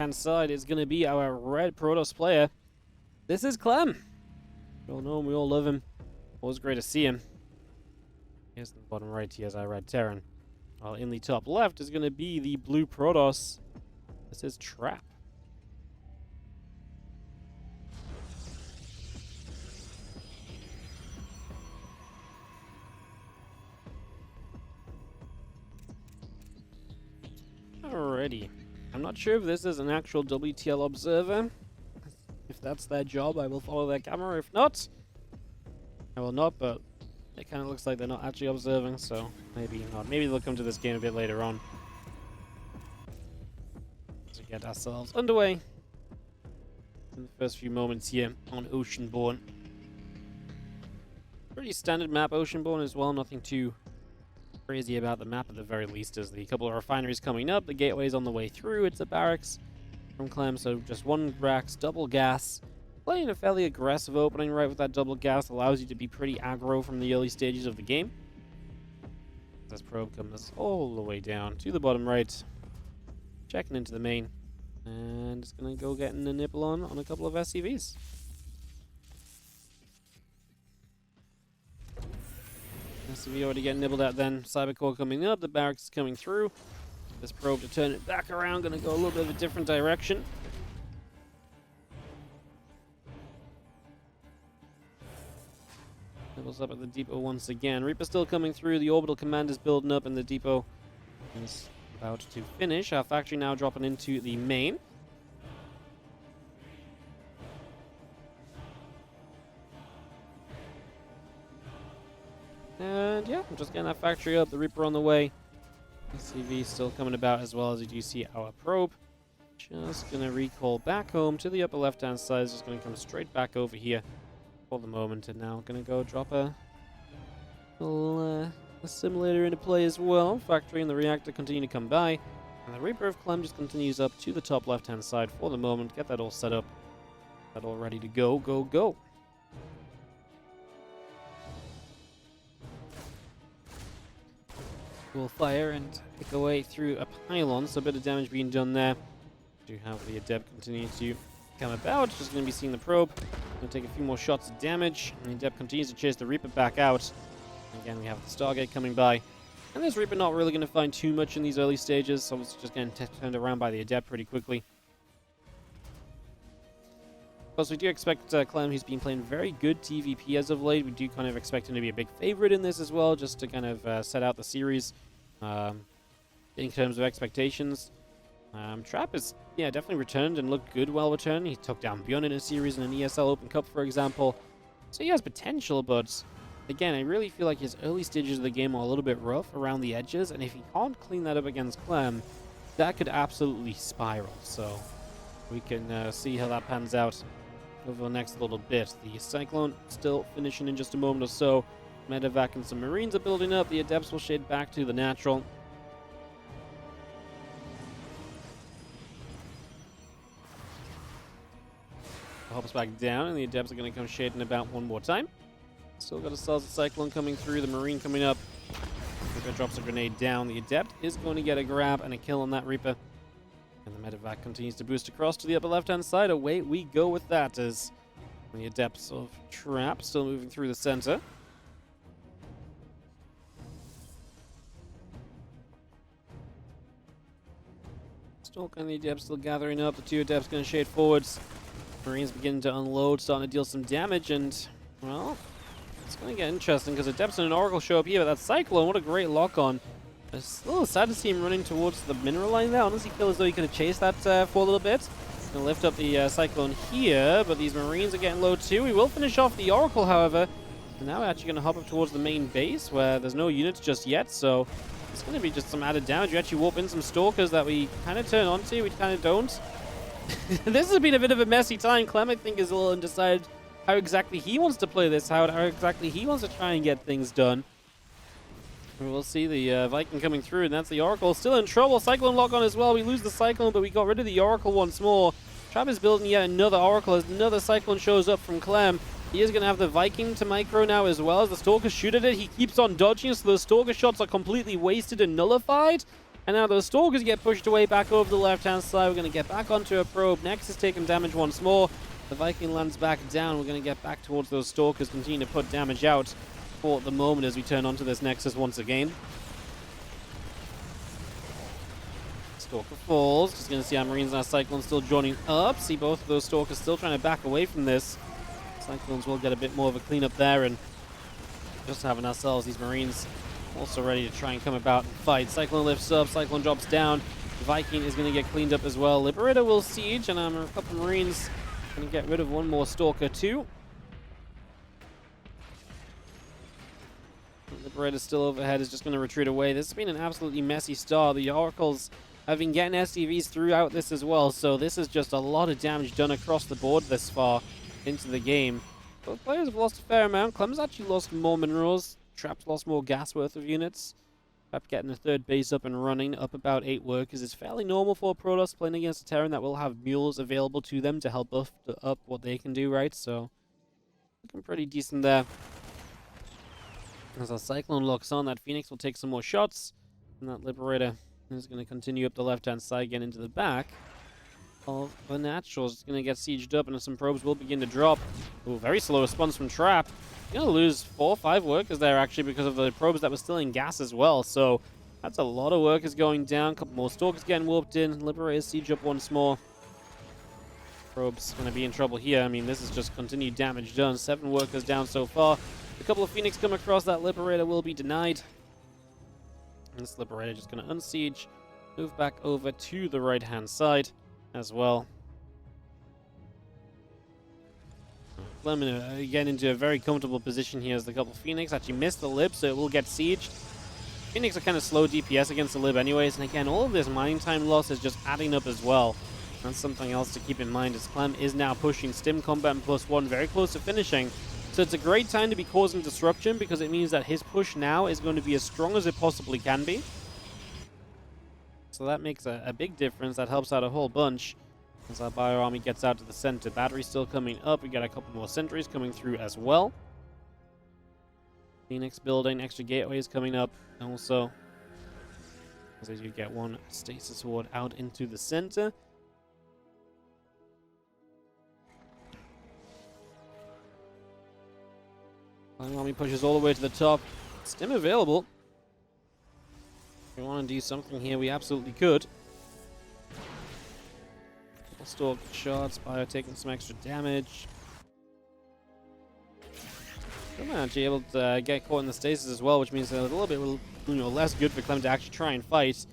left-hand side is going to be our red Protoss player. This is Clem. We all know him, we all love him. Always great to see him. Here's the bottom right, here's our red Terran. While in the top left is going to be the blue Protoss. This is Trap. Alrighty. I'm not sure if this is an actual WTL observer. If that's their job, I will follow their camera. If not, I will not, but it kind of looks like they're not actually observing, so maybe not. Maybe they'll come to this game a bit later on. To get ourselves underway in the first few moments here on Oceanborn. Pretty standard map, Oceanborn as well. Nothing too crazy about the map at the very least. There's the couple of refineries coming up, the gateway's on the way through. It's a barracks from Clem, so just one racks, double gas. Playing a fairly aggressive opening right with that double gas allows you to be pretty aggro from the early stages of the game. This probe comes all the way down to the bottom right, checking into the main, and it's gonna go getting a nibble on a couple of SCVs. SCV already getting nibbled at then. Cybercore coming up, the barracks is coming through. This probe to turn it back around, gonna go a little bit of a different direction. Nibbles up at the depot once again. Reaper still coming through, the orbital command is building up, and the depot is about to finish. Our factory now dropping into the main. And yeah, I'm just getting that factory up, the Reaper on the way. SCV still coming about, as well as you do see our probe. Just gonna recall back home to the upper left hand side. It's just gonna come straight back over here for the moment, and now gonna go drop a little assimilator into play as well. Factory and the reactor continue to come by, and the Reaper of Clem just continues up to the top left hand side for the moment. Get that all set up, that all ready to go, go. We'll fire and pick away through a pylon, so a bit of damage being done there. Do have the Adept continue to come about. Just going to be seeing the probe. Going to take a few more shots of damage. And the Adept continues to chase the Reaper back out. Again, we have the Stargate coming by. And this Reaper not really going to find too much in these early stages, so it's just getting turned around by the Adept pretty quickly. Of course, we do expect Clem, who's been playing very good TvP as of late. We do kind of expect him to be a big favorite in this as well, just to kind of set out the series in terms of expectations. Trap is, definitely returned and looked good while returned. He took down Bjorn in a series in an ESL Open Cup, for example. So he has potential, but again, I really feel like his early stages of the game are a little bit rough around the edges, and if he can't clean that up against Clem, that could absolutely spiral. So we can see how that pans out over the next little bit. The Cyclone still finishing in just a moment or so. Medevac and some Marines are building up. The Adepts will shade back to the natural. Hops back down, and the Adepts are going to come shading about one more time. Still got a Salsa Cyclone coming through. The Marine coming up. Reaper drops a grenade down. The Adept is going to get a grab and a kill on that Reaper. And the Medevac continues to boost across to the upper left-hand side. Away we go with that, as the Adepts of Trap still moving through the center. Stalk and the Adepts still gathering up. The two Adepts going to shade forwards. Marines beginning to unload, starting to deal some damage, and, well, it's going to get interesting because Adepts and an Oracle show up here. But that Cyclone, what a great lock-on. It's a little sad to see him running towards the mineral line there. Honestly, feel as though he could have chased that for a little bit. Gonna lift up the Cyclone here, but these Marines are getting low too. We will finish off the Oracle, however. And now we're actually going to hop up towards the main base, where there's no units just yet, so it's going to be just some added damage. You actually warp in some Stalkers that we kind of turn onto, we kind of don't. This has been a bit of a messy time. Clem, I think, is a little undecided how exactly he wants to play this, how exactly he wants to try and get things done. We'll see the Viking coming through, and that's the Oracle. Still in trouble. Cyclone lock on as well. We lose the Cyclone, but we got rid of the Oracle once more. Trap is building yet another Oracle as another Cyclone shows up from Clem. He is going to have the Viking to micro now as well as the Stalkers shoot at it. He keeps on dodging, so the Stalker shots are completely wasted and nullified. And now those Stalkers get pushed away back over the left-hand side. We're going to get back onto a probe. Next is taking damage once more. The Viking lands back down. We're going to get back towards those Stalkers, continue to put damage out for the moment as we turn onto this Nexus once again. Stalker falls. Just going to see our Marines and our Cyclones still joining up. See both of those Stalkers still trying to back away from this. Cyclones will get a bit more of a cleanup there, and just having ourselves these Marines also ready to try and come about and fight. Cyclone lifts up, Cyclone drops down. Viking is going to get cleaned up as well. Liberator will siege, and a couple of Marines going to get rid of one more Stalker too. Liberator still overhead, is just going to retreat away. This has been an absolutely messy start. The Oracles have been getting SCVs throughout this as well, so this is just a lot of damage done across the board this far into the game. Both players have lost a fair amount. Clem's actually lost more minerals. Trap's lost more gas worth of units. Trap getting a third base up and running, up about 8 workers. It's fairly normal for Protoss playing against a Terran that will have mules available to them to help buff up what they can do, right? So, looking pretty decent there. As our Cyclone locks on, that Phoenix will take some more shots. And that Liberator is going to continue up the left-hand side, again into the back of the Naturals. It's going to get sieged up, and some probes will begin to drop. Ooh, very slow response from Trap. Going to lose 4 or 5 workers there, actually, because of the probes that were still in gas as well. So that's a lot of workers going down. A couple more Stalkers getting warped in. Liberator siege up once more. Probes going to be in trouble here. I mean, this is just continued damage done. 7 workers down so far. A couple of Phoenix come across. That Liberator will be denied. And this Liberator just going to unsiege. Move back over to the right-hand side as well. Clem again into a very comfortable position here as the couple Phoenix actually missed the Lib, so it will get sieged. Phoenix are kind of slow DPS against the Lib anyways, and again, all of this mining time loss is just adding up as well. That's something else to keep in mind, as Clem is now pushing Stim Combat and +1 very close to finishing. So it's a great time to be causing disruption, because it means that his push now is going to be as strong as it possibly can be. So that makes a big difference. That helps out a whole bunch. As our Bio Army gets out to the center. Battery still coming up. We got a couple more sentries coming through as well. Phoenix building. Extra gateways coming up. And also, as you get one stasis ward out into the center. Bio Army pushes all the way to the top. Stim available. If we want to do something here, we absolutely could. Stalk shots, Bio taking some extra damage. Clem actually able to get caught in the stasis as well, which means a little bit less good for Clem to actually try and fight.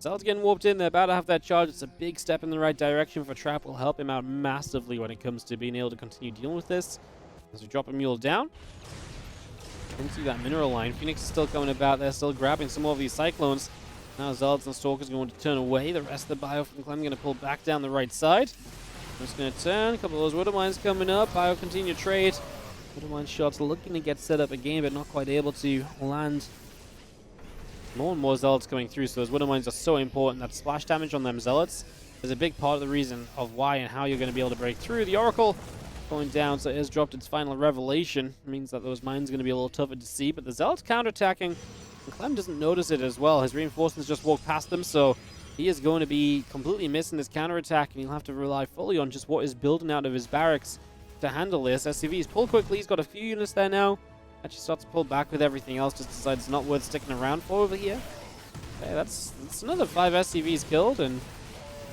Zealot's getting warped in, they're about to have that charge. It's a big step in the right direction for Trap. Will help him out massively when it comes to being able to continue dealing with this. As we drop a mule down into that mineral line. Phoenix is still coming about, they're still grabbing some more of these Cyclones. Now Zealots and Stalkers are going to turn away. The rest of the Bio from Clem going to pull back down the right side. Just going to turn. A couple of those Widow Mines coming up. Bio continue to trade. Widow Mine shots looking to get set up again, but not quite able to land. More and more Zealots coming through, so those Widow Mines are so important. That splash damage on them Zealots is a big part of the reason of why and how you're going to be able to break through. The Oracle going down, so it has dropped its final revelation. It means that those mines are going to be a little tougher to see, but the Zealots counterattacking. And Clem doesn't notice it as well. His reinforcements just walk past them, so he is going to be completely missing this counterattack, and he'll have to rely fully on just what is building out of his barracks to handle this. SCVs pull quickly. He's got a few units there now. Actually starts to pull back with everything else. Just decides it's not worth sticking around for over here. Okay, that's another 5 SCVs killed, and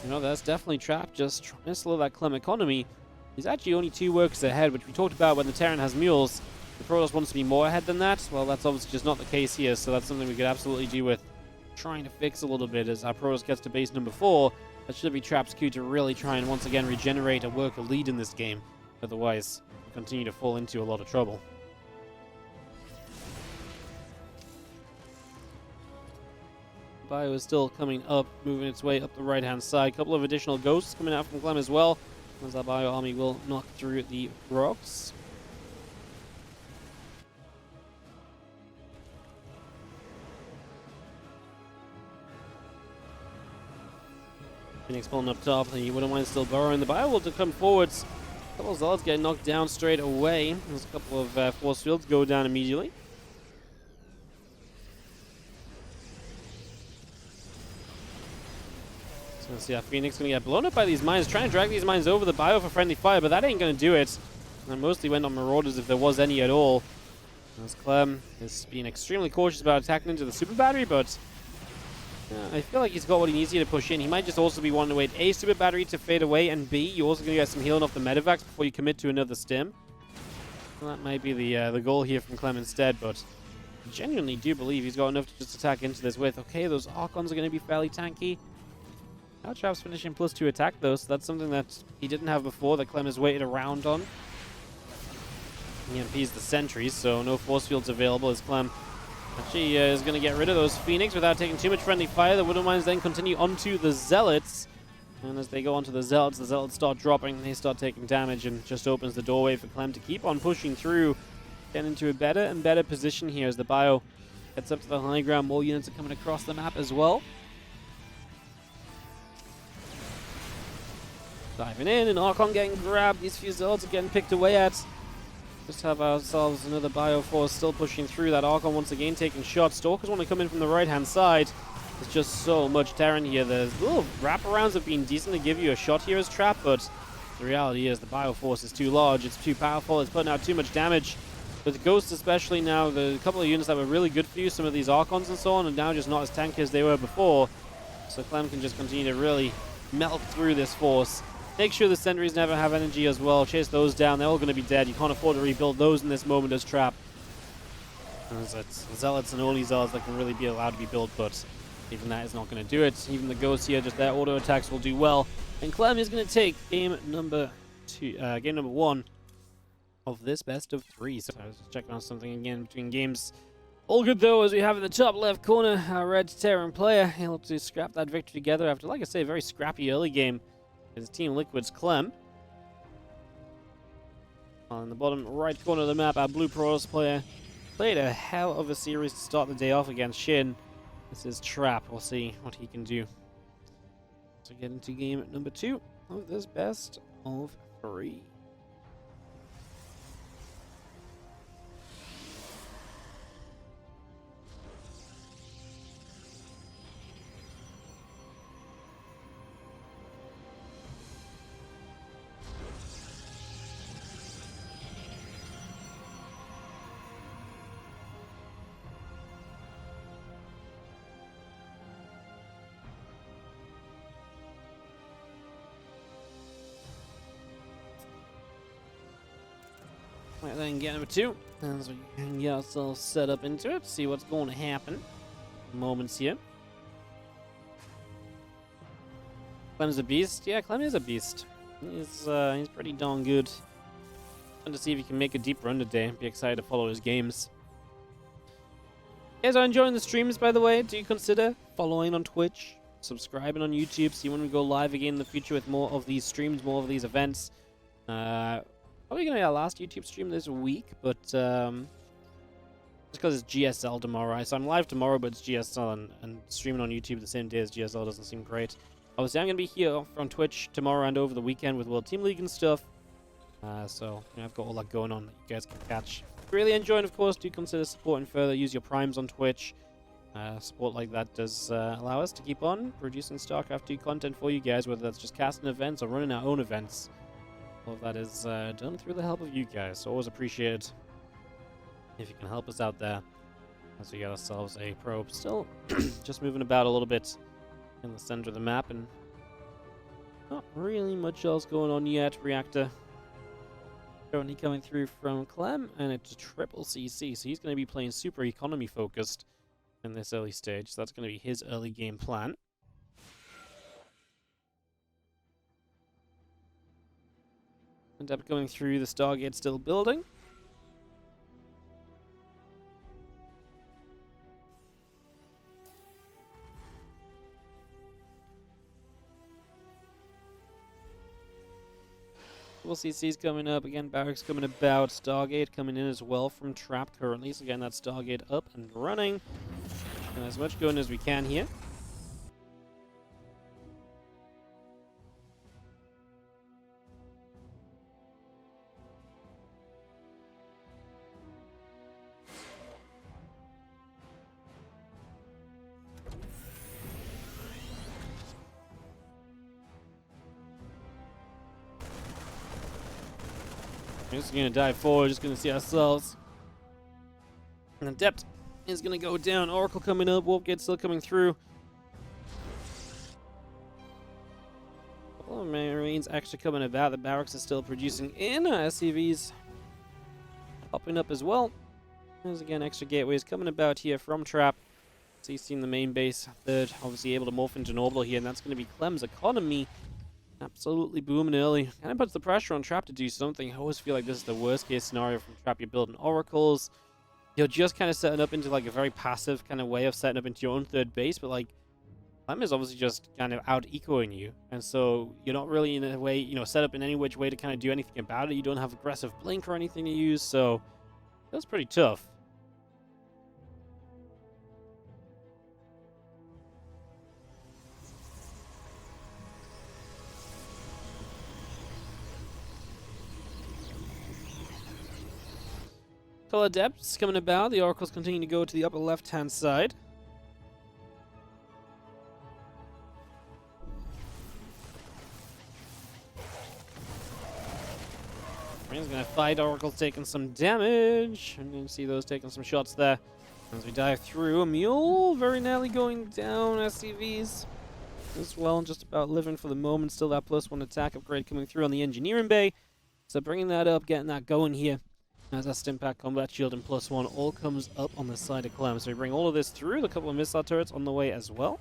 that's definitely Trap just trying to slow that Clem economy. He's actually only 2 workers ahead, which we talked about when the Terran has mules. The Protoss wants to be more ahead than that. Well, that's obviously just not the case here, so that's something we could absolutely do with trying to fix a little bit. As our Protoss gets to base number 4, that should be Trap's cue to really try and once again regenerate a worker lead in this game. Otherwise, we'll continue to fall into a lot of trouble. Bio is still coming up, moving its way up the right-hand side. A couple of additional ghosts coming out from Clem as well, as our Bio Army will knock through the rocks. Phoenix pulling up top. The Widow Mine still burrowing. The Bio will come forwards. A couple of Zealots get knocked down straight away. There's a couple of force fields go down immediately. Let's see, Phoenix gonna get blown up by these mines, trying to drag these mines over the bio for friendly fire, but that ain't gonna do it. And mostly went on Marauders if there was any at all. As Clem is being extremely cautious about attacking into the super battery, but I feel like he's got what he needs here to push in. He might just also be wanting to wait A, super battery to fade away, and B, you're also gonna get some healing off the medevacs before you commit to another stim. Well, that might be the goal here from Clem instead, but I genuinely do believe he's got enough to just attack into this with. Okay, those Archons are going to be fairly tanky. Now Trap's finishing +2 attack though, so that's something that he didn't have before that Clem has waited around on. He EMPs the sentries, so no force fields available as Clem actually is going to get rid of those Phoenix without taking too much friendly fire. The Widow Mines then continue onto the Zealots. And as they go onto the Zealots start dropping, they start taking damage, and just opens the doorway for Clem to keep on pushing through. Get into a better and better position here as the bio gets up to the high ground. More units are coming across the map as well. Diving in, and Archon getting grabbed. These few Zealots are getting picked away at. Just have ourselves another bio force still pushing through. That Archon once again taking shots. Stalkers want to come in from the right-hand side. There's just so much Terran here. The little wraparounds have been decent to give you a shot here as Trap, but the reality is the bio force is too large. It's too powerful. It's putting out too much damage. With Ghost especially now, the couple of units that were really good for you, some of these Archons and so on, are now just not as tanky as they were before. So Clem can just continue to really melt through this force. Make sure the sentries never have energy as well. Chase those down. They're all going to be dead. You can't afford to rebuild those in this moment as Trap. It's Zealots and only Zealots that can really be allowed to be built, but even that is not going to do it. Even the Ghosts here, just their auto attacks will do well. And Clem is going to take game number 1 of this best of 3. So I was just checking on something again between games. All good though, as we have in the top left corner, our red Terran player able to scrap that victory together after, like I say, a very scrappy early game. His Team Liquid's Clem. On the bottom right corner of the map, our blue Protoss player played a hell of a series to start the day off against Shin. This is Trap. We'll see what he can do. So get into game number 2 of this best of 3. Right, then get number 2, as we can get ourselves set up into it, see what's going to happen. Moments here. Clem's a beast. Yeah, Clem is a beast. He's pretty darn good. Fun to see if he can make a deep run today. Be excited to follow his games. If you guys are enjoying the streams, by the way, do you consider following on Twitch, subscribing on YouTube, see when we go live again in the future with more of these streams, more of these events. Probably going to be our last YouTube stream this week, but just because it's GSL tomorrow. So I'm live tomorrow, but it's GSL, and streaming on YouTube the same day as GSL doesn't seem great. Obviously, I'm going to be here on Twitch tomorrow and over the weekend with World Team League and stuff. So I've got all that going on that you guys can catch. If you're really enjoying, of course, do consider supporting further. Use your primes on Twitch. Support like that does allow us to keep on producing StarCraft 2 content for you guys, whether that's just casting events or running our own events. All of that is done through the help of you guys, so always appreciated if you can help us out there as we get ourselves a probe. Still just moving about a little bit in the center of the map, and not really much else going on yet. Reactor currently coming through from Clem, and it's a triple CC, so he's going to be playing super economy focused in this early stage, so that's going to be his early game plan. End up going through the Stargate, still building. CC's coming up again, barracks coming about, Stargate coming in as well from Trap currently, so getting that Stargate up and running. And as much going as we can here. We're just going to dive forward, just going to see ourselves. And Adept is going to go down. Oracle coming up, Warp Gate still coming through. Well, Marines actually coming about. The barracks is still producing in. SCVs popping up as well. There's again extra gateways coming about here from Trap. So you've seen the main base. Third, obviously able to morph into an orbital here, and that's going to be Clem's economy. Absolutely booming early. Kind of puts the pressure on Trap to do something. I always feel like this is the worst case scenario from Trap. You're building oracles. You're just kind of setting up into like a very passive kind of way of setting up into your own third base, but like Clem is obviously just kind of out-ecoing you, and so you're not really in a way, you know, set up in any which way to kind of do anything about it. You don't have aggressive blink or anything to use, so that's pretty tough. Couple Adepts coming about. The Oracles continue to go to the upper left-hand side. Marines gonna fight. Oracle's taking some damage. And you can see those taking some shots there. As we dive through, a mule very nearly going down. SCVs as well, just about living for the moment. Still that +1 attack upgrade coming through on the engineering bay. So bringing that up, getting that going here. As that Stimpack combat shield and +1 all comes up on the side of Clem. So we bring all of this through. A couple of missile turrets on the way as well.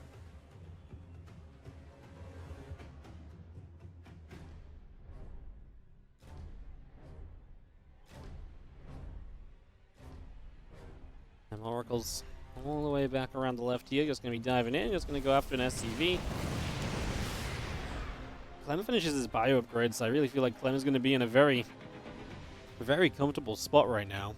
And Oracle's all the way back around the left here. Just going to be diving in. Just going to go after an SCV. Clem finishes his bio upgrade, so I really feel like Clem is going to be in a very comfortable spot right now.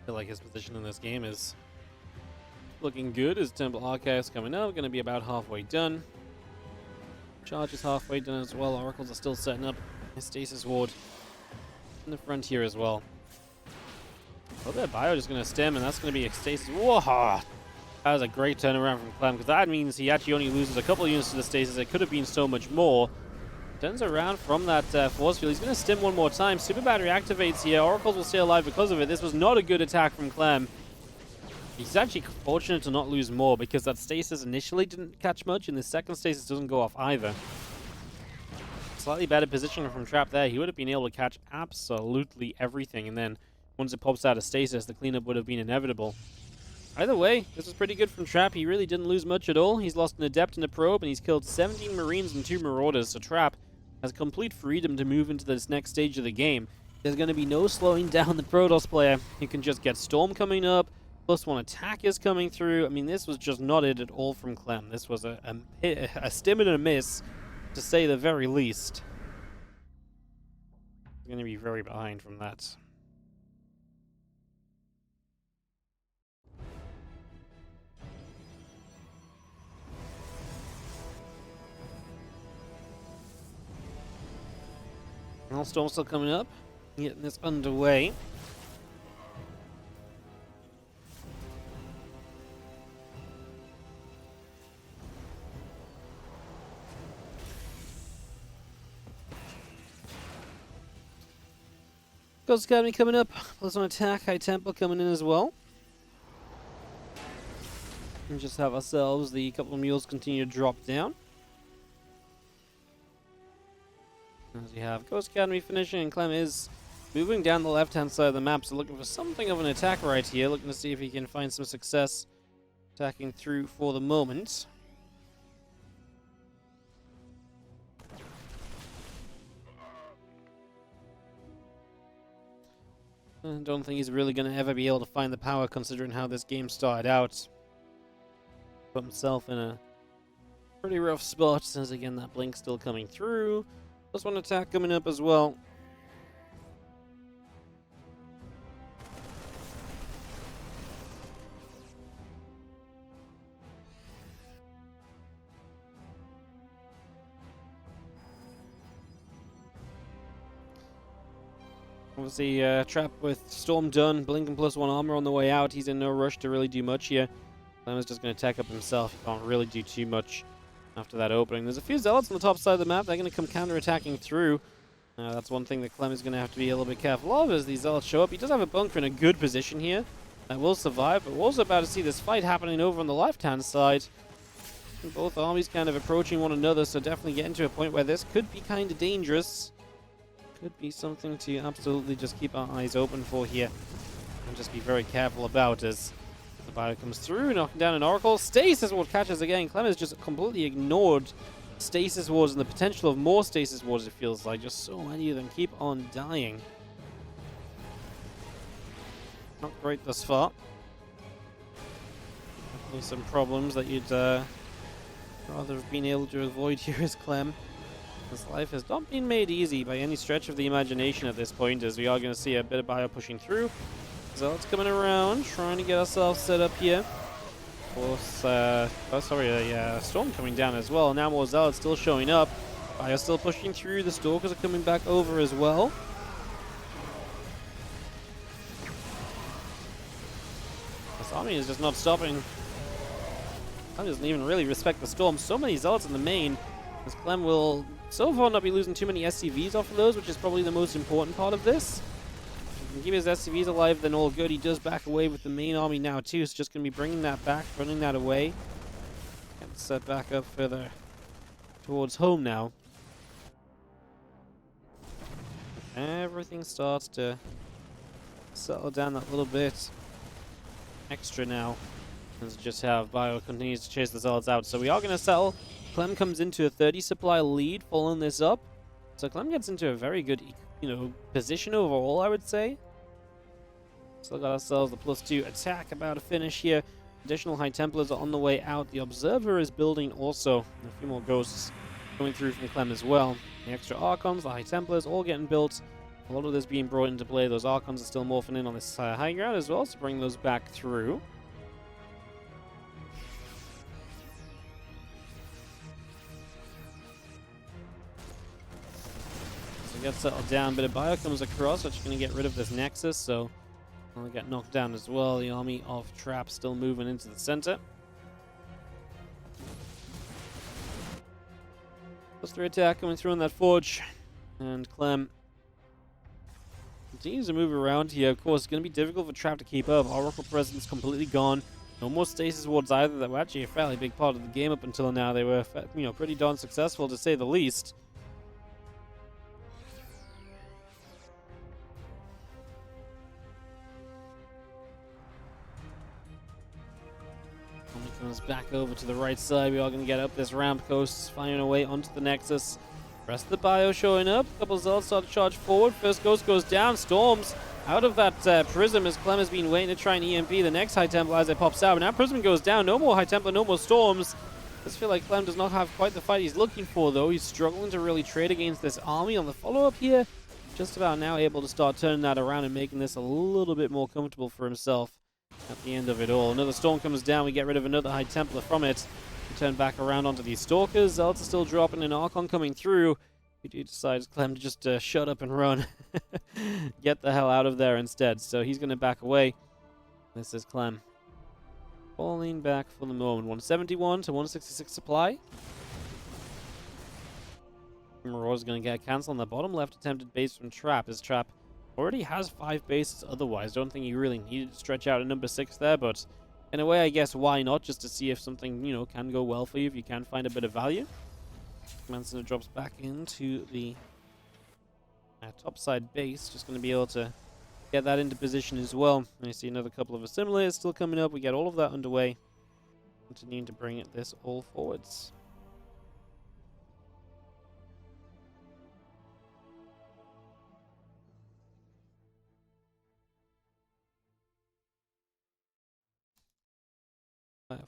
I feel like his position in this game is looking good. His Temple Archives coming up, going to be about halfway done. Charge is halfway done as well. Oracles are still setting up his Stasis Ward in the front here as well. Oh, their bio is going to stem, and that's going to be a Stasis. Whoa! That was a great turnaround from Clem, because that means he actually only loses a couple of units to the Stasis. It could have been so much more. Turns around from that force field. He's going to stim one more time. Super Battery activates here. Oracles will stay alive because of it. This was not a good attack from Clem. He's actually fortunate to not lose more, because that Stasis initially didn't catch much, and the second Stasis doesn't go off either. Slightly better positioning from Trap there. He would have been able to catch absolutely everything, and then once it pops out of Stasis, the cleanup would have been inevitable. Either way, this was pretty good from Trap. He really didn't lose much at all. He's lost an Adept and a Probe, and he's killed 17 Marines and 2 Marauders, so Trap has complete freedom to move into this next stage of the game. There's going to be no slowing down the Protoss player. You can just get Storm coming up, +1 attack is coming through. I mean, this was just not it at all from Clem. This was a stim and a miss, to say the very least. He's going to be very behind from that. Storm still coming up, getting this underway. Ghost Academy coming up, +1 attack, High Temple coming in as well. And just have ourselves the couple of mules continue to drop down. As we have Ghost Academy finishing, and Clem is moving down the left-hand side of the map, so looking for something of an attack right here, looking to see if he can find some success attacking through for the moment. I don't think he's really going to ever be able to find the power, considering how this game started out. Put himself in a pretty rough spot, since again that blink still coming through. +1 attack coming up as well. Obviously, Trap with Storm done, Blink and +1 armor on the way out. He's in no rush to really do much here. Clem is just going to attack up himself. He can't really do too much after that opening. There's a few zealots on the top side of the map. They're going to come counter-attacking through. That's one thing that Clem is going to have to be a little bit careful of as these zealots show up. He does have a bunker in a good position here that will survive, but we're also about to see this fight happening over on the left-hand side. Both armies kind of approaching one another, so definitely getting to a point where this could be kind of dangerous. Could be something to absolutely just keep our eyes open for here. And just be very careful about as the bio comes through, knocking down an Oracle. Stasis Ward catches again. Clem has just completely ignored Stasis Wards and the potential of more Stasis Wards, it feels like. Just so many of them keep on dying. Not great thus far. Definitely some problems that you'd rather have been able to avoid here as Clem. This life has not been made easy by any stretch of the imagination at this point, as we are going to see a bit of bio pushing through. Zealots coming around, trying to get ourselves set up here. Of course, a storm coming down as well. Now more zealots still showing up. Bio still pushing through. The stalkers are coming back over as well. This army is just not stopping. Clem doesn't even really respect the storm. So many zealots in the main, as Clem will so far not be losing too many SCVs off of those, which is probably the most important part of this. If he can keep his SCVs alive, then all good. He does back away with the main army now too, so just going to be bringing that back, running that away. Get set back up further towards home now. Everything starts to settle down that little bit extra now. Let's just have bio continues to chase the zealots out. So we are going to settle. Clem comes into a 30 supply lead, following this up. So Clem gets into a very good, position overall, I would say. Still got ourselves the +2 attack about to finish here. Additional High Templars are on the way out. The Observer is building also. And a few more Ghosts coming through from Clem as well. The extra Archons, the High Templars, all getting built. A lot of this being brought into play. Those Archons are still morphing in on this high ground as well, so bring those back through. Get settled down, bit of bio comes across, which is going to get rid of this Nexus, so I'll get knocked down as well. The army of traps still moving into the center. +3 attack coming through on that forge, and Clem continues to move around here. Of course, it's going to be difficult for Trap to keep up. Oracle presence completely gone. No more Stasis Wards either. That were actually a fairly big part of the game up until now. They were, pretty darn successful to say the least. Comes back over to the right side. We are going to get up this ramp coast, finding a way onto the Nexus. Rest of the bio showing up. A couple of zealots start to charge forward. First Ghost goes down. Storms out of that Prism as Clem has been waiting to try and EMP the next High Templar as it pops out. But now Prism goes down. No more High Templar, no more Storms. I just feel like Clem does not have quite the fight he's looking for, though. He's struggling to really trade against this army on the follow-up here. Just about now able to start turning that around and making this a little bit more comfortable for himself. At the end of it all, another storm comes down. We get rid of another High Templar from it. We turn back around onto these Stalkers. Zealots are still dropping, an Archon coming through. We do decide Clem to just shut up and run. Get the hell out of there instead. So he's going to back away. This is Clem falling back for the moment. 171 to 166 supply. Marauder's going to get cancelled on the bottom left attempted base from Trap. His Trap already has 5 bases otherwise. Don't think he really needed to stretch out a number 6 there, but in a way, I guess, why not? Just to see if something, can go well for you, if you can find a bit of value. Command Center drops back into the topside base. Just going to be able to get that into position as well. And I see another couple of assimilators still coming up. We get all of that underway. Continuing to bring this all forwards.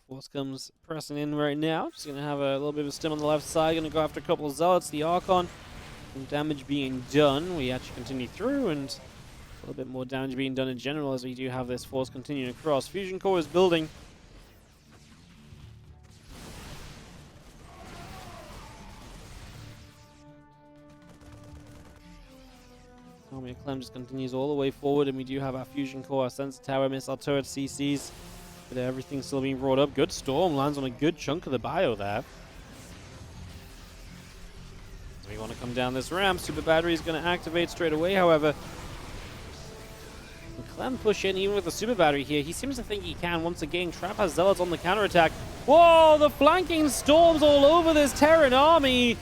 Force comes pressing in right now. Just going to have a little bit of a stim on the left side. Going to go after a couple of Zealots. The Archon. Some damage being done. We actually continue through, and a little bit more damage being done in general as we do have this Force continuing across. Fusion Core is building. Army of Clem just continues all the way forward, and we do have our Fusion Core, our Sensor Tower, Missile Turret, CCs. But everything's still being brought up. Good storm lands on a good chunk of the bio there. So we want to come down this ramp. Super battery is going to activate straight away, however. And Clem push in even with the super battery here. He seems to think he can. Once again, Trap has Zealots on the counterattack. Whoa, the flanking storms all over this Terran army.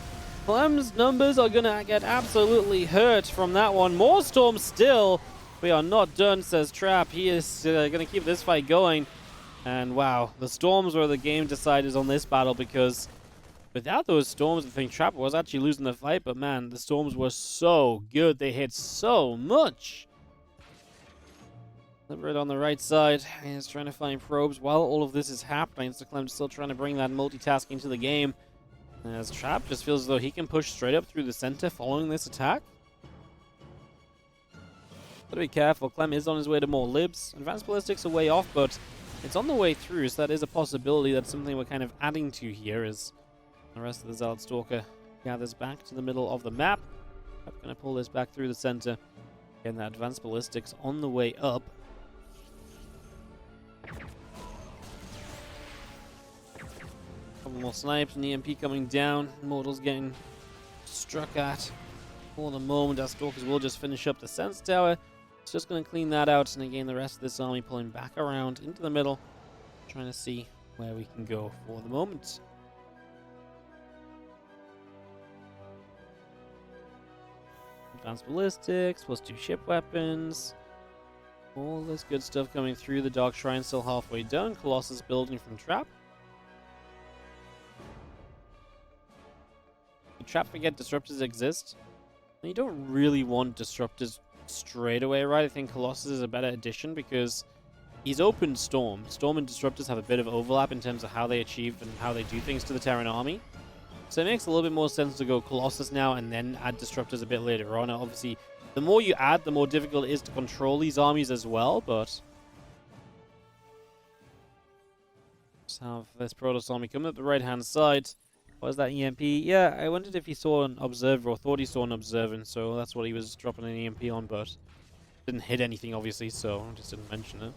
Clem's numbers are going to get absolutely hurt from that one. More storms still. We are not done, says Trap. He is going to keep this fight going. And wow, the storms were the game deciders on this battle, because without those storms, I think Trap was actually losing the fight. But man, the storms were so good. They hit so much. Liberate on the right side. He's trying to find probes while all of this is happening. So Clem's still trying to bring that multitasking to the game. As Trap just feels as though he can push straight up through the center following this attack. Gotta be careful. Clem is on his way to more libs. Advanced ballistics are way off, but it's on the way through, so that is a possibility. That's something we're kind of adding to here as the rest of the Zealot Stalker gathers back to the middle of the map. I'm gonna pull this back through the center. Getting that advanced ballistics on the way up. Couple more snipes and EMP coming down. Mortal's getting struck at for the moment. Our Stalkers will just finish up the Sense Tower. It's just going to clean that out, and again the rest of this army pulling back around into the middle, trying to see where we can go for the moment. Advanced ballistics, +2 ship weapons. All this good stuff coming through. The Dark Shrine still halfway done. Colossus building from Trap. Did Trap forget Disruptors exist? And you don't really want Disruptors straight away, right? I think Colossus is a better addition because he's opened Storm. Storm and Disruptors have a bit of overlap in terms of how they achieve and how they do things to the Terran army. So it makes a little bit more sense to go Colossus now and then add Disruptors a bit later on. Obviously, the more you add, the more difficult it is to control these armies as well, but let's have this Protoss army come up the right-hand side. Was that EMP? Yeah, I wondered if he saw an observer or thought he saw an observer, and so that's what he was dropping an EMP on, but didn't hit anything, obviously, so I just didn't mention it.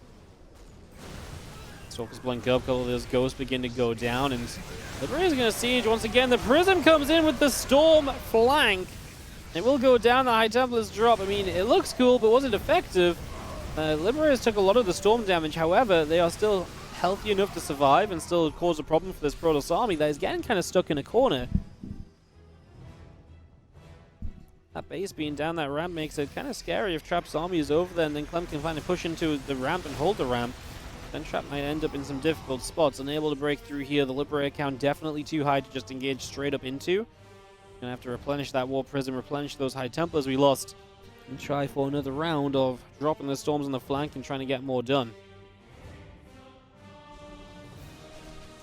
Stalkers blink up, all of those ghosts begin to go down, and the Liberator's going to siege once again. The Prism comes in with the Storm flank. It will go down, the High Templars drop. I mean, it looks cool, but was it effective? Liberators took a lot of the Storm damage, however, they are still healthy enough to survive and still cause a problem for this Protoss army that is getting kind of stuck in a corner. That base being down that ramp makes it kind of scary if Trap's army is over there, and then Clem can finally push into the ramp and hold the ramp. Then Trap might end up in some difficult spots, unable to break through here. The Liberator count definitely too high to just engage straight up into. Gonna have to replenish that War Prism, replenish those High Templars we lost, and try for another round of dropping the Storms on the flank and trying to get more done.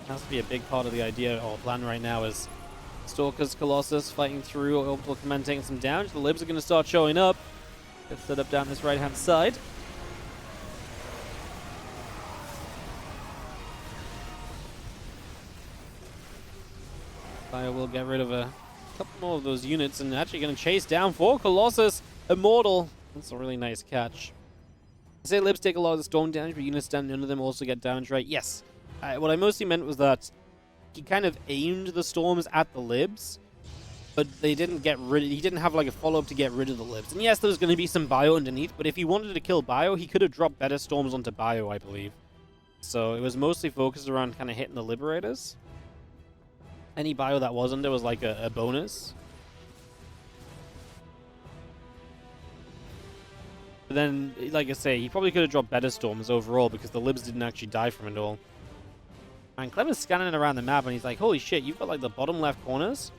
Has to be a big part of the idea or plan right now is Stalkers, Colossus fighting through, Orbital Command taking some damage. The Libs are going to start showing up. Get set up down this right-hand side. Fire will get rid of a couple more of those units and actually going to chase down for Colossus. Immortal. That's a really nice catch. I say Libs take a lot of the storm damage, but units down none of them also get damage, right? Yes. What I mostly meant was that he kind of aimed the storms at the Libs, but they didn't get rid of, he didn't have like a follow-up to get rid of the Libs. And yes, there was going to be some bio underneath, but if he wanted to kill bio, he could have dropped better storms onto bio, I believe. So it was mostly focused around kind of hitting the Liberators. Any bio that was under was like a bonus. But then, like I say, he probably could have dropped better storms overall because the Libs didn't actually die from it all. And Clem is scanning around the map and he's like, holy shit, you've got like the bottom left corners.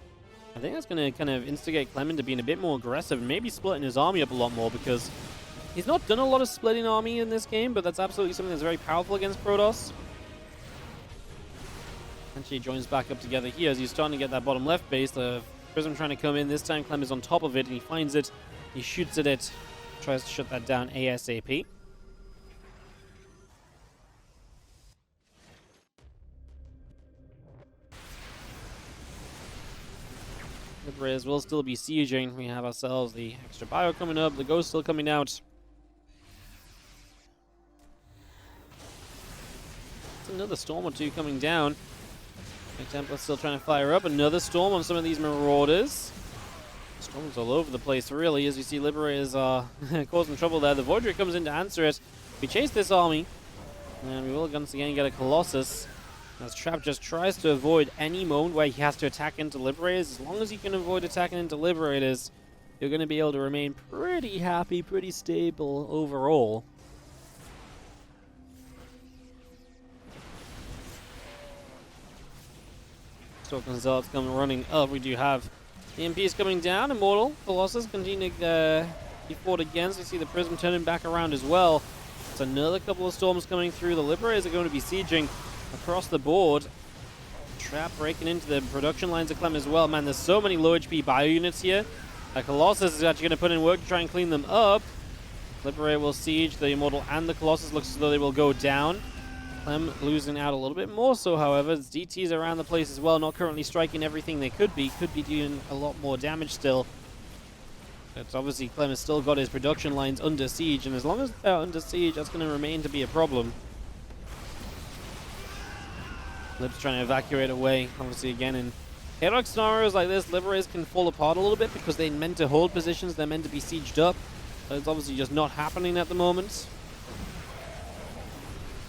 I think that's going to kind of instigate Clem into being a bit more aggressive and maybe splitting his army up a lot more, because he's not done a lot of splitting army in this game, but that's absolutely something that's very powerful against Protoss. Actually joins back up together here as he's starting to get that bottom left base. The Prism trying to come in. This time Clem is on top of it and he finds it. He shoots at it. Tries to shut that down ASAP. Liberators will still be sieging. We have ourselves the extra bio coming up. The ghost still coming out. It's another storm or two coming down. Templa's still trying to fire up. Another storm on some of these Marauders. Storms all over the place, really, as you see Liberators are causing trouble there. The Voidry comes in to answer it. We chase this army, and we will once again get a Colossus. As Trap just tries to avoid any moment where he has to attack into Liberators. As long as you can avoid attacking into Liberators, you're going to be able to remain pretty happy, pretty stable overall. Token Zealots come running up. We do have EMPs coming down. Immortal Colossus continue to be fought against. We see the Prism turning back around as well. It's another couple of storms coming through. The Liberators are going to be sieging across the board. Trap breaking into the production lines of Clem as well. Man, there's so many low HP bio units here. Colossus is actually going to put in work to try and clean them up. Liberator will siege the Immortal and the Colossus. Looks as though they will go down. Clem losing out a little bit more so, however. There's DTs around the place as well, not currently striking everything they could be doing a lot more damage still. It's obviously Clem has still got his production lines under siege, and as long as they're under siege, that's going to remain to be a problem. Lib's trying to evacuate away, obviously again in chaotic scenarios like this, Liberators can fall apart a little bit because they're meant to hold positions, they're meant to be sieged up. But it's obviously just not happening at the moment.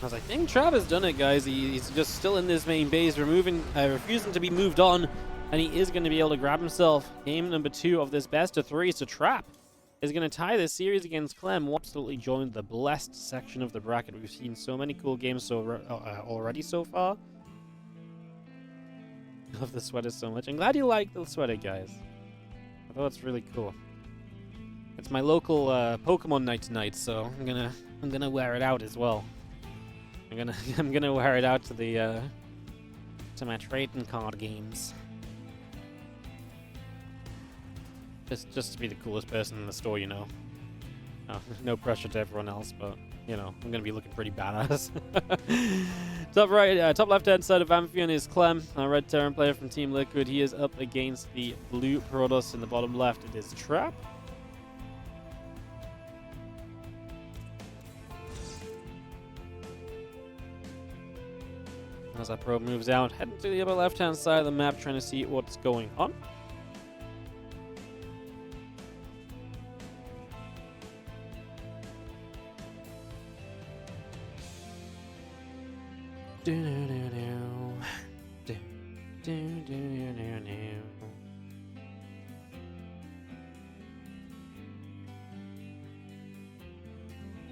As I think Trav has done it, guys. He's just still in this main base, refusing to be moved on, and he is going to be able to grab himself game number 2 of this best of 3. So Trap is going to tie this series against Clem. We'll absolutely join the blessed section of the bracket. We've seen so many cool games already so far. I love the sweater so much. I'm glad you like the sweater, guys. I thought it's really cool. It's my local Pokemon night tonight, so I'm gonna wear it out as well. I'm gonna wear it out to the to my trading card games. Just to be the coolest person in the store, you know. No pressure to everyone else, but you know, I'm gonna be looking pretty badass. Top right, top left-hand side of Amphion is Clem, a red Terran player from Team Liquid. He is up against the blue Protoss in the bottom left. It is Trap. As our probe moves out, heading to the upper left-hand side of the map, trying to see what's going on.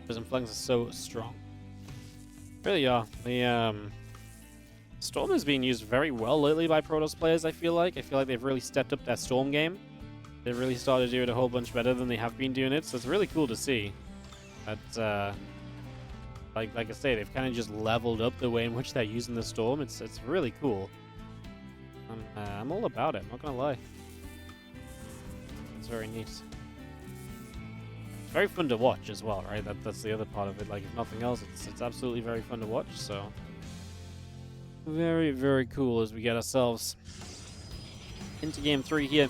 Prism flanks are so strong. Really are. The Storm is being used very well lately by Protoss players, I feel like. I feel like they've really stepped up their Storm game. They've really started to do it a whole bunch better than they have been doing it, so it's really cool to see. That, like I say, they've kind of just leveled up the way in which they're using the Storm. It's really cool. I'm all about it, I'm not gonna lie. It's very neat. It's very fun to watch as well, right? That's the other part of it. Like, if nothing else, it's absolutely very fun to watch, so... Very, very cool as we get ourselves into game 3 here.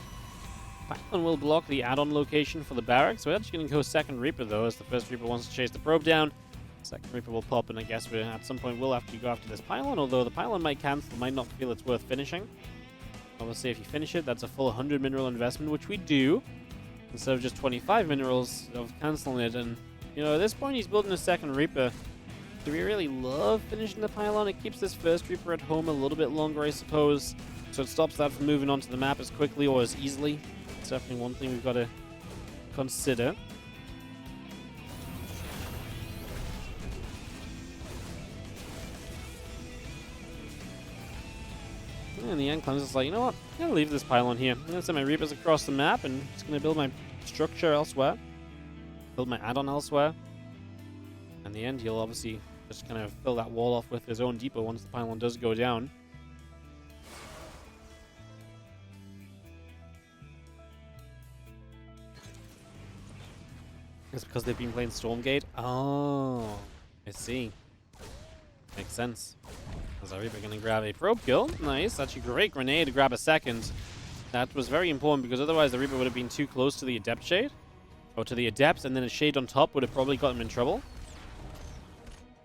Python will block the add-on location for the barracks. We're actually going to go second Reaper, though, as the first Reaper wants to chase the probe down. Second Reaper will pop, and I guess at some point we'll have to go after this pylon, although the pylon might cancel, might not feel it's worth finishing. Obviously, if you finish it, that's a full 100 mineral investment, which we do, instead of just 25 minerals of canceling it. And, you know, at this point, he's building a second Reaper. Do we really love finishing the pylon? It keeps this first Reaper at home a little bit longer, I suppose. So it stops that from moving onto the map as quickly or as easily. It's definitely one thing we've got to consider. And in the end, Clem's just like, you know what? I'm going to leave this pylon here. I'm going to send my Reapers across the map and just going to build my structure elsewhere. Build my add-on elsewhere. In the end, he'll obviously just kind of fill that wall off with his own depot once the pylon does go down. It's because they've been playing Stormgate? Oh, I see. Makes sense. As our Reaper going to grab a probe kill. Nice. Actually, great grenade to grab a second. That was very important because otherwise the Reaper would have been too close to the Adept Shade. Or to the Adept, and then a Shade on top would have probably got him in trouble.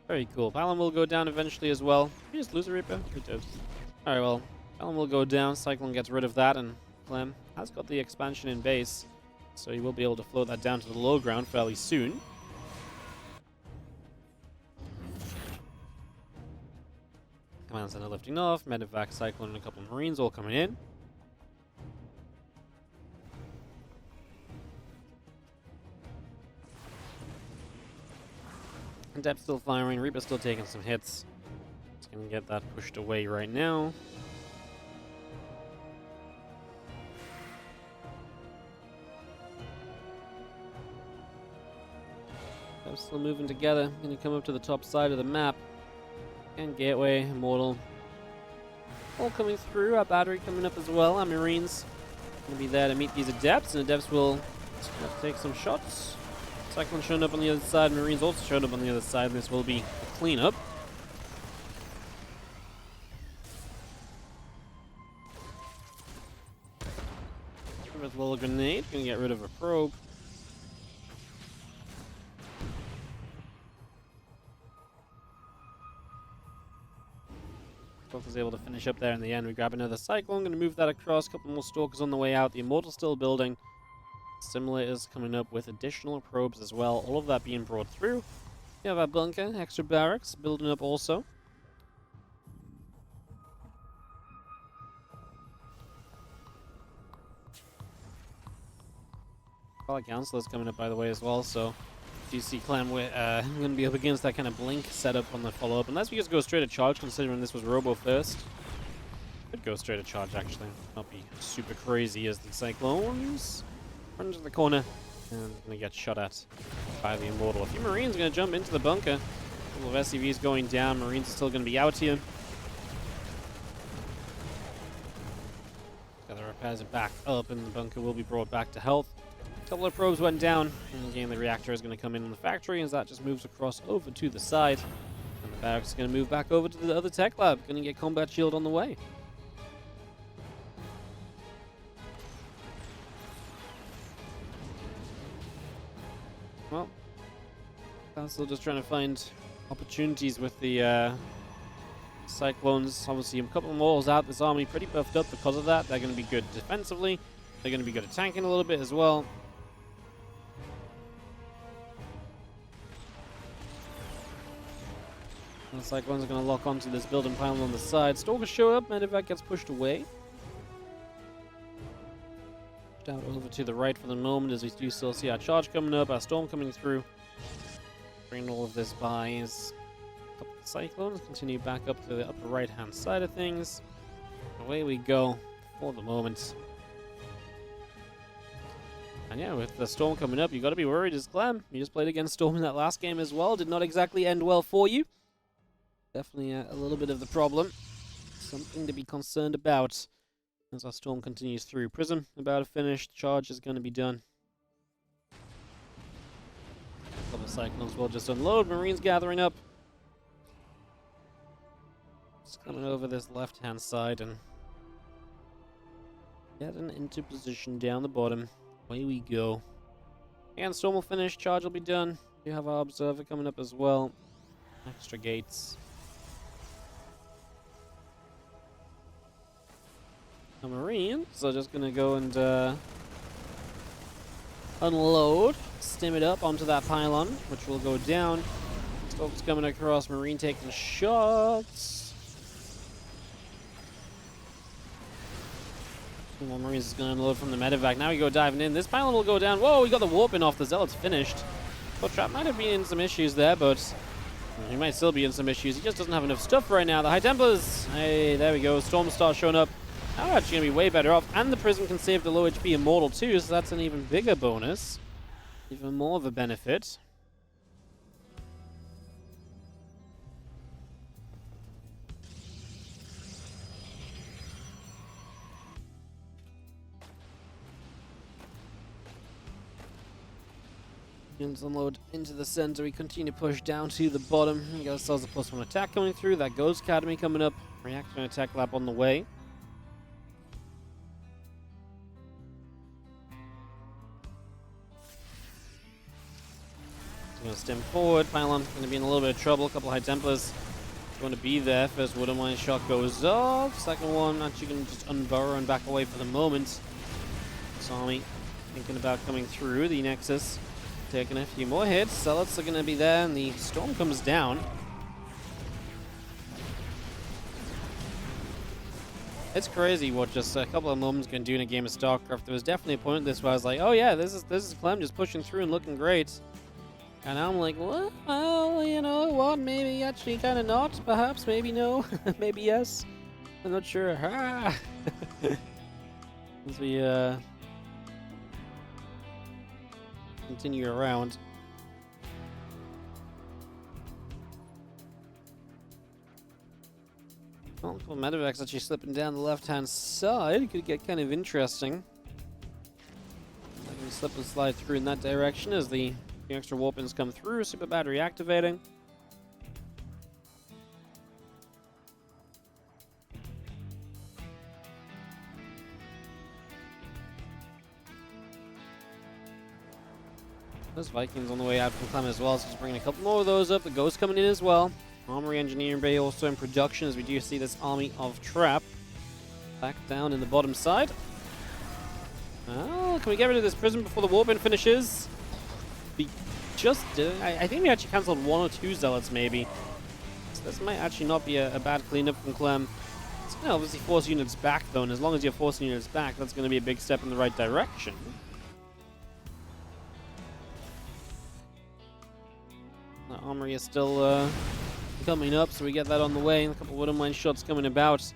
Very cool. Pylon will go down eventually as well. Did we just lose a Reaper? We did. Alright, well, Clem will go down, Cyclone gets rid of that, and Clem has got the expansion in base, so he will be able to float that down to the low ground fairly soon. Command Center lifting off, Medevac, Cyclone, and a couple of Marines all coming in. And Depth still firing, Reaper still taking some hits. Just gonna get that pushed away right now. Depth still moving together, gonna come up to the top side of the map. And Gateway, Immortal, all coming through. Our battery coming up as well. Our Marines gonna be there to meet these Adepts, and Adepts will take some shots. Cyclone showing up on the other side, Marines also showed up on the other side. This will be a cleanup. With a little grenade, gonna get rid of a probe. Was able to finish up there in the end. We grab another Cyclone, going to move that across. A couple more Stalkers on the way out. The Immortal still building. Simulators coming up with additional probes as well. All of that being brought through. We have our bunker, extra barracks building up also. Counselor's coming up by the way as well, so you see Clem, we're going to be up against that kind of blink setup on the follow-up. Unless we just go straight to charge, considering this was Robo first. Could go straight to charge, actually. Not be super crazy as the Cyclones run to the corner. And going to get shot at by the Immortal. A few Marines going to jump into the bunker. A couple of SCVs going down. Marines are still going to be out here. The repairs are back up, and the bunker will be brought back to health. A couple of probes went down, and again the reactor is going to come in the factory as that just moves across over to the side. And the barracks is going to move back over to the other tech lab. Going to get combat shield on the way. Well, I'm still just trying to find opportunities with the Cyclones. Obviously, a couple of walls out. This army pretty buffed up because of that. They're going to be good defensively. They're going to be good at tanking a little bit as well. The Cyclones are going to lock onto this building pile on the side. Stalkers show up, Medevac gets pushed away. Pushed out over to the right for the moment as we do still see our charge coming up, our storm coming through. Bringing all of this by is a couple of Cyclones. Continue back up to the upper right hand side of things. Away we go for the moment. And yeah, with the Storm coming up, you got to be worried as Clem. You just played against Storm in that last game as well. Did not exactly end well for you. Definitely a little bit of the problem. Something to be concerned about as our Storm continues through. Prism about to finish. Charge is going to be done. A couple of Cyclones will just unload. Marines gathering up. Just coming over this left-hand side and getting into position down the bottom. Away we go. And Storm will finish. Charge will be done. We have our Observer coming up as well. Extra gates. The Marines are just going to go and unload. Stim it up onto that pylon, which will go down. Stalkers coming across. Marine taking shots. More Marines is going to unload from the medevac. Now we go diving in. This pylon will go down. Whoa, we got the warping off. The Zealot's finished. Well, Trap might have been in some issues there, but he might still be in some issues. He just doesn't have enough stuff right now. The High Templars. Hey, there we go. Storm Star showing up. Now we're actually going to be way better off. And the Prism can save the low HP Immortal too, so that's an even bigger bonus. Even more of a benefit. Units unload into the center. We continue to push down to the bottom. We got ourselves a +1 attack coming through. That Ghost Academy coming up. Reactor and attack lab on the way. Gonna stem forward. Pylon's going to be in a little bit of trouble. A couple of High Templars going to be there. First Wooden Mine shot goes off. Second one actually going to just unburrow and back away for the moment. This army thinking about coming through the Nexus. Taking a few more hits. Zealots are going to be there, and the storm comes down. It's crazy what just a couple of moments can do in a game of StarCraft. There was definitely a point in this where I was like, oh yeah, this is Clem just pushing through and looking great. And now I'm like, what? Well, you know what? Maybe actually kind of not. Perhaps, maybe no. Maybe yes. I'm not sure. As we continue around. Well, Medevac's actually slipping down the left-hand side. Could get kind of interesting. I can slip and slide through in that direction as the extra warpins come through. Super battery activating. There's Vikings on the way out from Clem as well, so just bringing a couple more of those up. The Ghost coming in as well. Armory Engineering Bay also in production as we do see this army of Trap back down in the bottom side. Oh, can we get rid of this prison before the warpin finishes? I think we actually cancelled 1 or 2 Zealots maybe. So this might actually not be a bad cleanup from Clem. It's going to obviously force units back though, and as long as you're forcing units back, that's going to be a big step in the right direction. The armory is still coming up, so we get that on the way. And a couple of Wooden Mine shots coming about.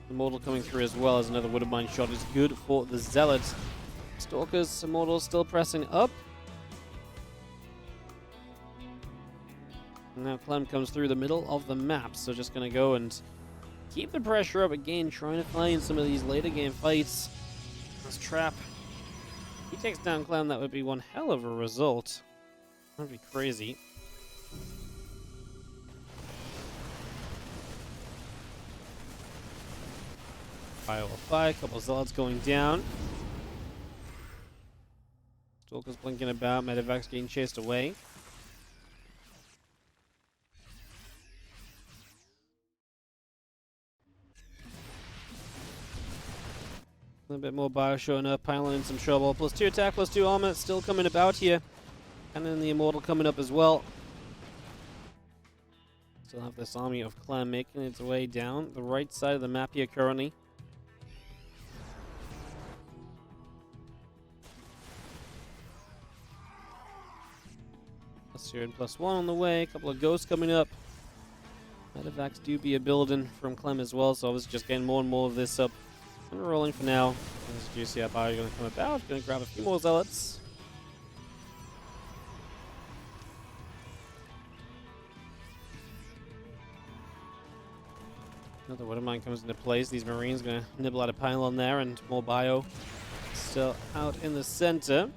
Immortal coming through as well as another Wooden Mine shot is good for the Zealot. Stalkers, Immortal still pressing up. And now Clem comes through the middle of the map, so just going to go and keep the pressure up again, trying to find some of these later game fights. This Trap. If he takes down Clem, that would be one hell of a result. That would be crazy. Fire, couple Zealots going down. Stalker's blinking about, Medevac's getting chased away. A little bit more bio showing up, Pylon in some trouble. +2 attack, +2 armor, still coming about here. And then the Immortal coming up as well. Still have this army of Clem making its way down the right side of the map here currently. +0 and +1 on the way, a couple of Ghosts coming up. Medevacs do be a building from Clem as well, so I was just getting more and more of this up. And we're rolling for now. As you see, how going to come about. Going to grab a few more Zealots. Another Wooden Mine comes into place. These Marines going to nibble out a pylon there, and more bio still out in the center.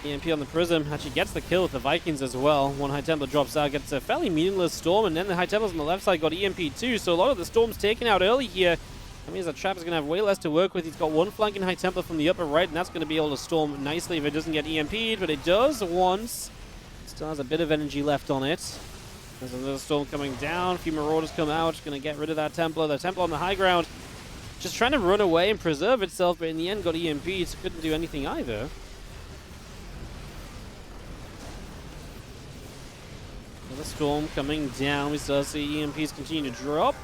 EMP on the Prism actually gets the kill with the Vikings as well. One High Templar drops out, gets a fairly meaningless Storm, and then the High Templars on the left side got EMP too, so a lot of the Storms taken out early here. That means that Trap is going to have way less to work with. He's got one flanking High Templar from the upper right, and that's going to be able to storm nicely if it doesn't get EMP'd, but it does once. Still has a bit of energy left on it. There's another Storm coming down. A few Marauders come out, going to get rid of that Templar. The Templar on the high ground just trying to run away and preserve itself, but in the end got EMP'd, so couldn't do anything either. Another Storm coming down. We still see EMPs continue to drop.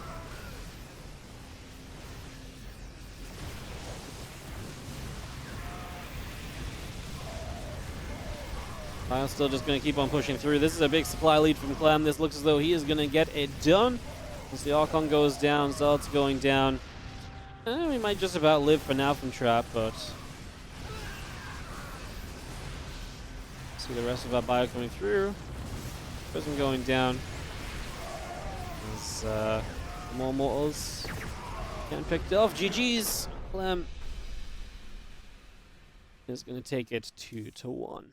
Kyle's still just going to keep on pushing through. This is a big supply lead from Clem. This looks as though he is going to get it done. As the Archon goes down, Zealot's going down. We might just about live for now from Trap, but see the rest of our bio coming through. Prism going down. As more mortals getting picked off. GG's. Clem is going to take it 2-1.